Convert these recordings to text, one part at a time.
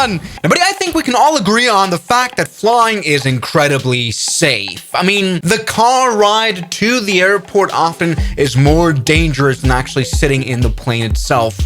fun. But I think we can all agree on the fact that flying is incredibly safe. I mean, the car ride to the airport often is more dangerous than actually sitting in the plane itself.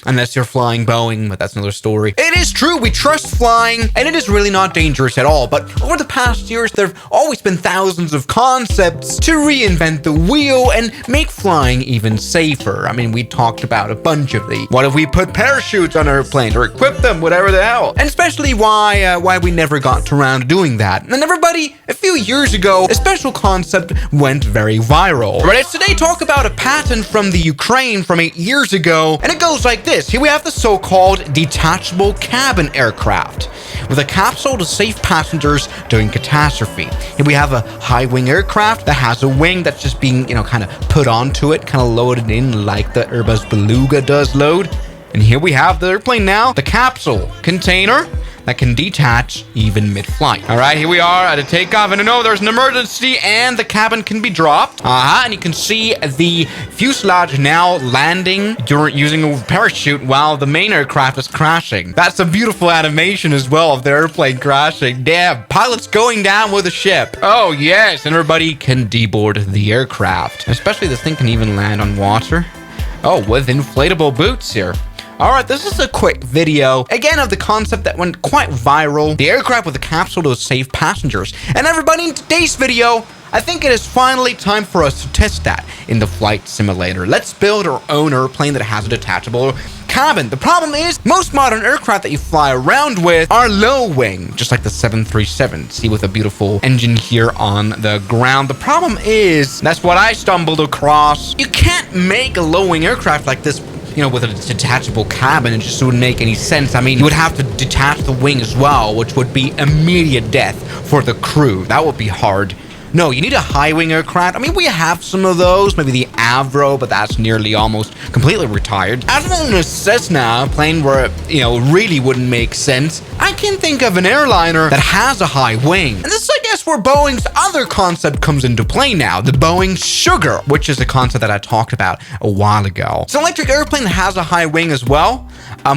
Unless you're flying Boeing, but that's another story. It is true, we trust flying, and it is really not dangerous at all. But over the past years, there have always been thousands of concepts to reinvent the wheel and make flying even safer. I mean, we talked about a bunch of these. What if we put parachutes on airplanes or equip them, whatever the hell? And especially why we never got around to doing that. And everybody, a few years ago, a special concept went very viral. But let's today talk about a patent from the Ukraine from 8 years ago, and it goes like this. Here we have the so-called detachable cabin aircraft with a capsule to save passengers during catastrophe. Here we have a high-wing aircraft that has a wing that's just being, kind of put onto it, kind of loaded in like the Airbus Beluga does load. And here we have the airplane now, the capsule container that can detach even mid-flight. All right, here we are at a takeoff, and no, there's an emergency, and the cabin can be dropped. And you can see the fuselage now landing using a parachute while the main aircraft is crashing. That's a beautiful animation as well of the airplane crashing. Damn, pilots going down with a ship. Oh yes, and everybody can deboard the aircraft. Especially this thing can even land on water. Oh, with inflatable boots here. Alright, this is a quick video, again, of the concept that went quite viral. The aircraft with a capsule to save passengers. And everybody, in today's video, I think it is finally time for us to test that in the flight simulator. Let's build our own airplane that has a detachable cabin. The problem is, most modern aircraft that you fly around with are low wing, just like the 737. See, with a beautiful engine here on the ground. The problem is, that's what I stumbled across. You can't make a low wing aircraft like this with a detachable cabin. It just wouldn't make any sense. I mean, you would have to detach the wing as well, which would be immediate death for the crew. That would be hard. No, you need a high-wing aircraft. I mean, we have some of those, maybe the Avro, but that's nearly almost completely retired. Other than a Cessna, a plane where it, really wouldn't make sense, I can think of an airliner that has a high wing. And this is, I guess, where Boeing's other concept comes into play now, the Boeing Sugar, which is a concept that I talked about a while ago. It's an electric airplane that has a high wing as well.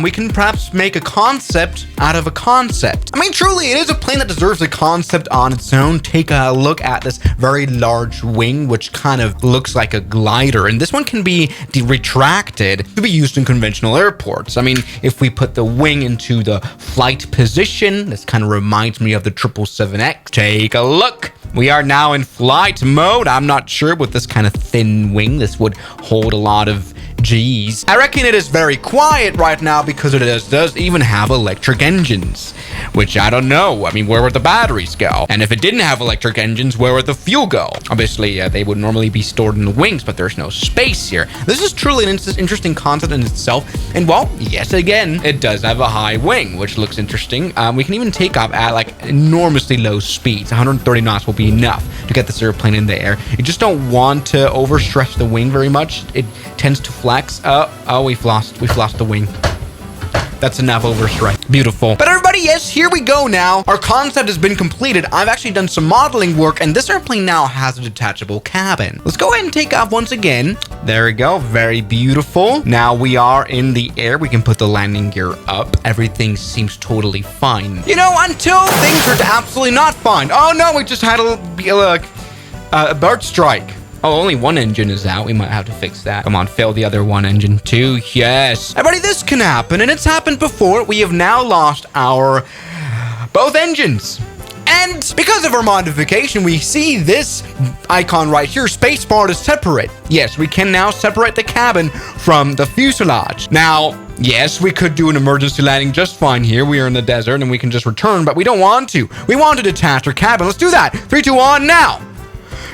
We can perhaps make a concept out of a concept. I mean, truly, it is a plane that deserves a concept on its own. Take a look at this very large wing, which kind of looks like a glider. And this one can be retracted to be used in conventional airports. I mean, if we put the wing into the flight position, this kind of reminds me of the 777X. Take a look. We are now in flight mode. I'm not sure with this kind of thin wing, this would hold a lot of G's. I reckon it is very quiet right now because it does even have electric engines, which I don't know. I mean, where would the batteries go? And if it didn't have electric engines, where would the fuel go? Obviously, they would normally be stored in the wings, but there's no space here. This is truly an interesting concept in itself. And well, yes, again, it does have a high wing, which looks interesting. We can even take off at like enormously low speeds. 130 knots will be enough to get this airplane in the air. You just don't want to overstretch the wing very much. It tends to flex. Oh, we've lost the wing. That's enough overstrike. Beautiful. But everybody, yes, here we go now. Our concept has been completed. I've actually done some modeling work, and this airplane now has a detachable cabin. Let's go ahead and take off once again. There we go. Very beautiful. Now we are in the air. We can put the landing gear up. Everything seems totally fine. Until things are absolutely not fine. Oh no, we just had a bird strike. Oh, only one engine is out. We might have to fix that. Come on, fill the other one engine too. Yes. Everybody, this can happen, and it's happened before. We have now lost our both engines. And because of our modification, we see this icon right here, spacebar, to separate. Yes, we can now separate the cabin from the fuselage. Now, yes, we could do an emergency landing just fine here. We are in the desert, and we can just return, but we don't want to. We want to detach our cabin. Let's do that. 3, 2, 1, now.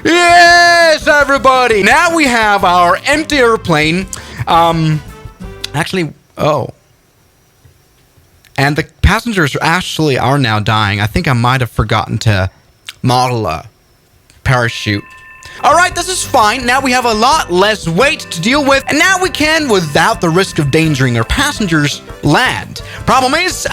Yes, everybody! Now we have our empty airplane. Actually, oh. And the passengers actually are now dying. I think I might have forgotten to model a parachute. All right, this is fine. Now we have a lot less weight to deal with, and now we can, without the risk of endangering our passengers, land. Problem is,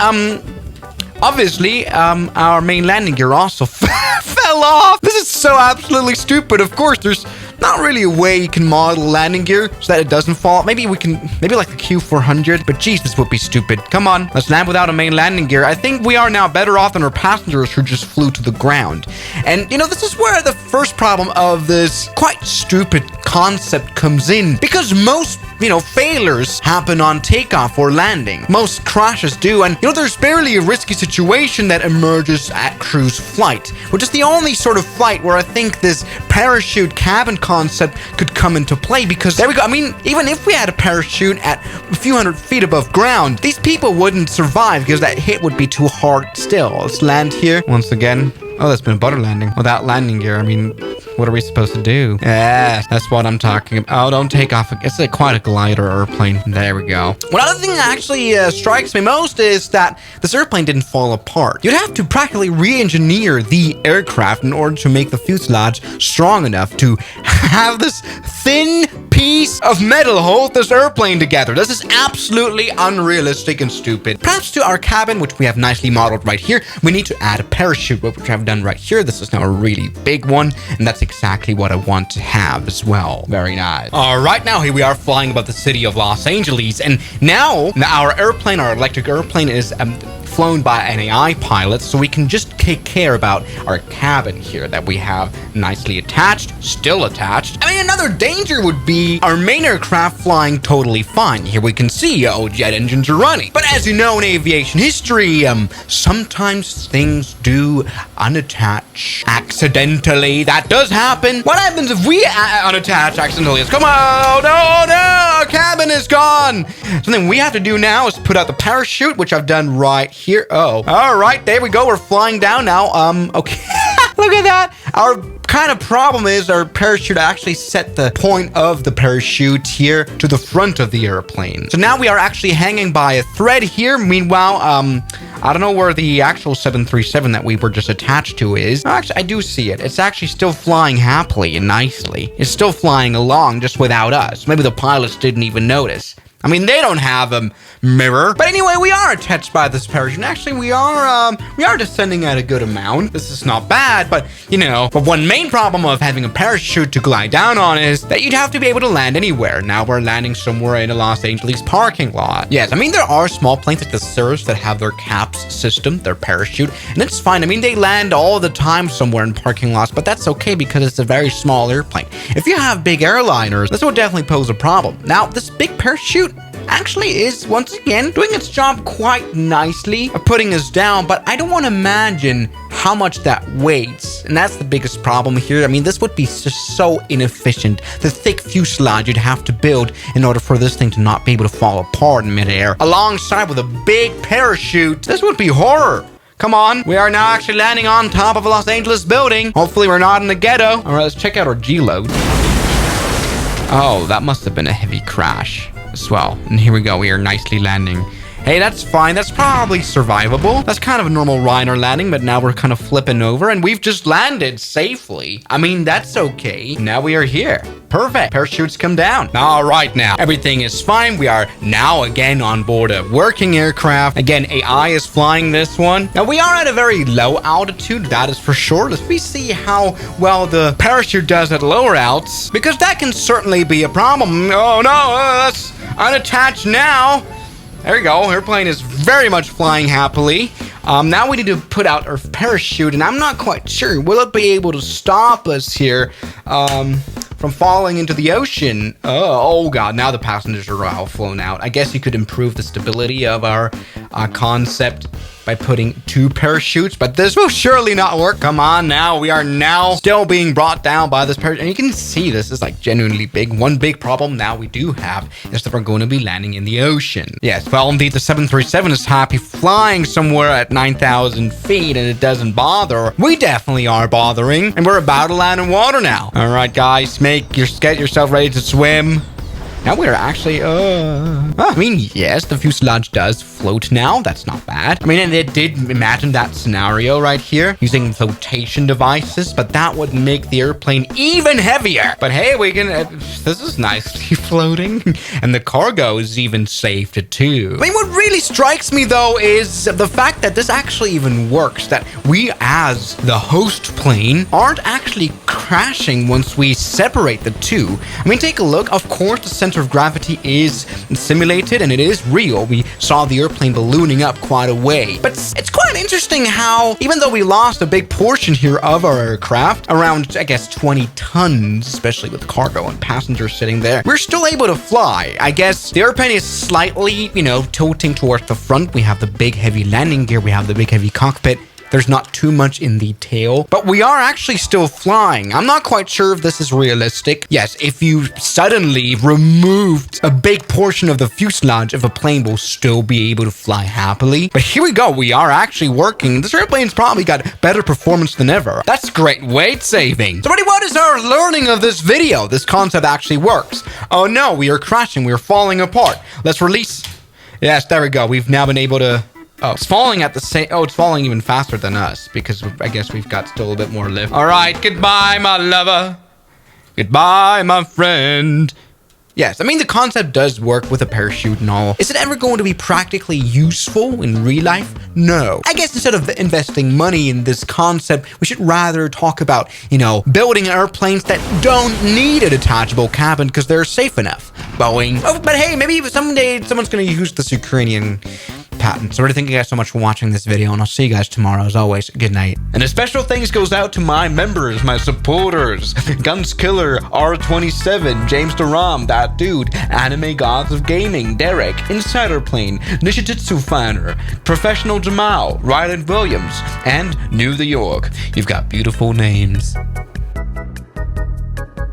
obviously, our main landing gear also fell off. This is so absolutely stupid. Of course, there's not really a way you can model landing gear so that it doesn't fall. Maybe like the Q400, but geez, this would be stupid. Come on, let's land without a main landing gear. I think we are now better off than our passengers who just flew to the ground. And, you know, this is where the first problem of this quite stupid concept comes in, because most, you know, failures happen on takeoff or landing. Most crashes do, and, you know, there's barely a risky situation that emerges at cruise flight, which is the only sort of flight where I think this parachute cabin concept could come into play, because there we go. I mean, even if we had a parachute at a few hundred feet above ground, these people wouldn't survive because that hit would be too hard still. Let's land here once again. Oh, that's been a butter landing. Without landing gear, I mean, what are we supposed to do? Yeah, that's what I'm talking about. Oh, don't take off. It's quite a glider airplane. There we go. One other thing that actually strikes me most is that this airplane didn't fall apart. You'd have to practically re-engineer the aircraft in order to make the fuselage strong enough to have this thin piece of metal hold this airplane together. This is absolutely unrealistic and stupid. Perhaps to our cabin, which we have nicely modeled right here, we need to add a parachute, which I've done right here. This is now a really big one, and that's exactly what I want to have as well. Very nice. All right, now here we are flying above the city of Los Angeles, and now our airplane, our electric airplane, is flown by an AI pilot, so we can just take care about our cabin here that we have nicely attached, still attached. I mean, another danger would be our main aircraft flying totally fine. Here we can see jet engines are running. But as you know, in aviation history, sometimes things do unattach accidentally. That does happen. What happens if we unattach accidentally? Come on, no, our cabin is gone. Something we have to do now is put out the parachute, which I've done right here. Oh, all right, there we go. We're flying down now. Okay. Look at that. Our kind of problem is our parachute actually set the point of the parachute here to the front of the airplane. So now we are actually hanging by a thread here. Meanwhile, I don't know where the actual 737 that we were just attached to is. Actually, I do see it. It's actually still flying happily and nicely. It's still flying along just without us. Maybe the pilots didn't even notice. I mean, they don't have a mirror. But anyway, we are attached by this parachute. Actually, we are descending at a good amount. This is not bad, but, you know, but one main problem of having a parachute to glide down on is that you'd have to be able to land anywhere. Now we're landing somewhere in a Los Angeles parking lot. Yes, I mean, there are small planes like the Cirrus that have their CAPS system, their parachute, and it's fine. I mean, they land all the time somewhere in parking lots, but that's okay because it's a very small airplane. If you have big airliners, this would definitely pose a problem. Now, this big parachute actually is, once again, doing its job quite nicely of putting us down, but I don't want to imagine how much that weighs, and that's the biggest problem here. I mean, this would be just so inefficient. The thick fuselage you'd have to build in order for this thing to not be able to fall apart in midair, alongside with a big parachute. This would be horror. Come on, we are now actually landing on top of a Los Angeles building. Hopefully we're not in the ghetto. All right, let's check out our G-load. Oh, that must have been a heavy crash as well. And here we go. We are nicely landing. Hey, that's fine. That's probably survivable. That's kind of a normal Reiner landing, but now we're kind of flipping over and we've just landed safely. I mean, that's okay. Now we are here. Perfect. Parachutes come down. All right, now everything is fine. We are now again on board a working aircraft. Again, AI is flying this one. Now we are at a very low altitude. That is for sure. Let's see how well the parachute does at lower alts, because that can certainly be a problem. Oh no, that's unattached now. There you go. Airplane is very much flying happily. Now we need to put out our parachute, and I'm not quite sure. Will it be able to stop us here from falling into the ocean? Oh God, now the passengers are all flown out. I guess you could improve the stability of our concept by putting 2 parachutes, but this will surely not work. Come on now. We are now still being brought down by this parachute, and you can see this is like genuinely big. One big problem now we do have is that we're going to be landing in the ocean. Yes, well, indeed, the 737 is happy flying somewhere at 9,000 feet, and it doesn't bother. We definitely are bothering, and we're about to land in water now. All right, guys, get yourself ready to swim. Now we're actually, I mean, yes, the fuselage does float now. That's not bad. I mean, and it did imagine that scenario right here using flotation devices, but that would make the airplane even heavier. But hey, we can, this is nicely floating, and the cargo is even saved too. I mean, what really strikes me though is the fact that this actually even works, that we as the host plane aren't actually crashing once we separate the two. I mean, take a look. Of course, the center of gravity is simulated and it is real. We saw the airplane ballooning up quite a way. But it's quite interesting how, even though we lost a big portion here of our aircraft, around, I guess, 20 tons, especially with cargo and passengers sitting there, we're still able to fly. I guess the airplane is slightly, you know, tilting towards the front. We have the big heavy landing gear. We have the big heavy cockpit. There's not too much in the tail, but we are actually still flying. I'm not quite sure if this is realistic. Yes, if you suddenly removed a big portion of the fuselage, if a plane will still be able to fly happily. But here we go. We are actually working. This airplane's probably got better performance than ever. That's great weight saving. So what is our learning of this video? This concept actually works. Oh no, we are crashing. We are falling apart. Let's release. Yes, there we go. We've now been able to... Oh, it's falling at the same... Oh, it's falling even faster than us because I guess we've got still a bit more lift. All right, goodbye, my lover. Goodbye, my friend. Yes, I mean, the concept does work with a parachute and all. Is it ever going to be practically useful in real life? No. I guess instead of investing money in this concept, we should rather talk about, you know, building airplanes that don't need a detachable cabin because they're safe enough. Boeing. Oh, but hey, maybe someday someone's going to use this Ukrainian patent. So I really thank you guys so much for watching this video, and I'll see you guys tomorrow. As always, good night. And a special thanks goes out to my members, my supporters: Gunskiller, R27, James Deram, that dude, Anime Gods of Gaming, Derek, Insider Plane, Nishijitsu Fanner, Professional Jamal, Ryland Williams, and New the York. You've got beautiful names.